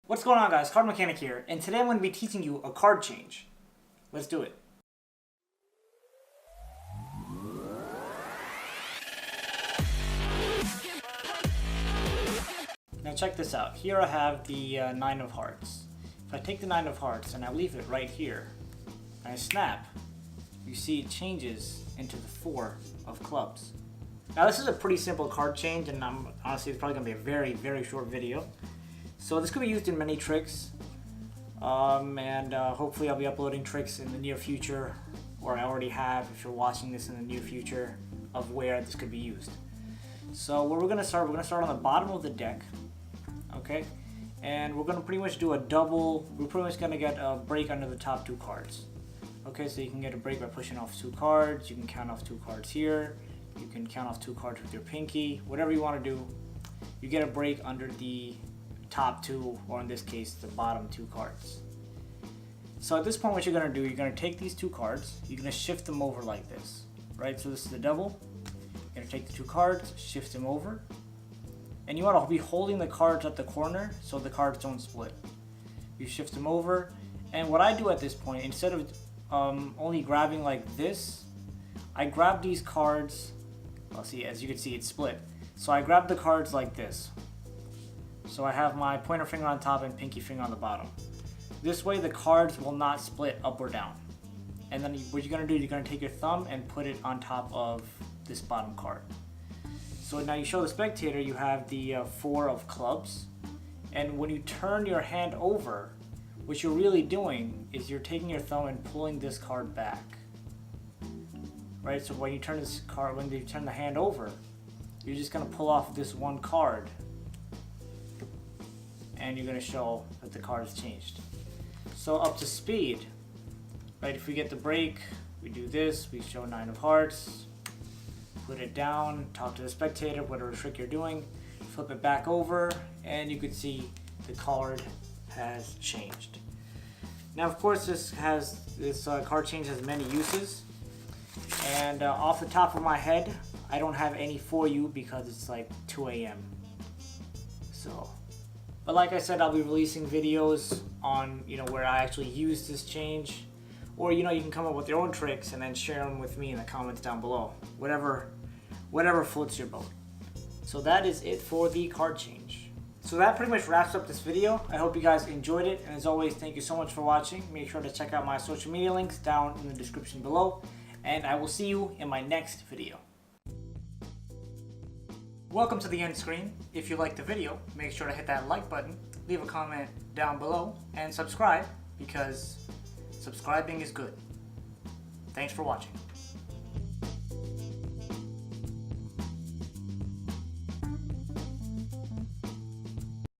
What's going on, guys? CardMechanic here, and today I'm going to be teaching you a card change. Let's do it. Now check this out. Here I have the 9 of hearts. If I take the 9 of hearts and I leave it right here, and I snap, you see it changes into the 4 of clubs. Now this is a pretty simple card change, and honestly it's probably going to be a very, very short video. So this could be used in many tricks, and hopefully I'll be uploading tricks in the near future, or I already have if you're watching this in the near future, of where this could be used. So where we're going to start on the bottom of the deck, okay? And we're going to pretty much do a double. We're pretty much going to get a break under the top 2 cards. Okay, so you can get a break by pushing off 2 cards, you can count off 2 cards here, you can count off 2 cards with your pinky, whatever you want to do, you get a break under the top 2, or in this case the bottom 2 cards. So at this point what you're going to do, you're going to take these 2 cards, you're going to shift them over like this, right? So this is the double, you're going to take the 2 cards, shift them over, and you want to be holding the cards at the corner so the cards don't split. You shift them over, and what I do at this point, instead of only grabbing like this, I grab these cards, well, see, as you can see it's split, so I grab the cards like this. So I have my pointer finger on top and pinky finger on the bottom. This way the cards will not split up or down. And then what you're going to do, you're going to take your thumb and put it on top of this bottom card. So now you show the spectator you have the 4 of clubs. And when you turn your hand over, what you're really doing is you're taking your thumb and pulling this card back. Right, so when you turn this card, when you turn the hand over, you're just going to pull off this one card, and you're going to show that the card has changed. So up to speed, right, if we get the break, we do this, we show 9 of hearts, put it down, talk to the spectator, whatever trick you're doing, flip it back over, and you can see the card has changed. Now of course this card change has many uses, and off the top of my head I don't have any for you because it's like 2 a.m. So, but like I said, I'll be releasing videos on, where I actually use this change, or you can come up with your own tricks and then share them with me in the comments down below. Whatever floats your boat. So that is it for the card change. So that pretty much wraps up this video. I hope you guys enjoyed it, and as always, thank you so much for watching. Make sure to check out my social media links down in the description below, and I will see you in my next video. Welcome to the end screen. If you liked the video, make sure to hit that like button, leave a comment down below, and subscribe, because subscribing is good. Thanks for watching.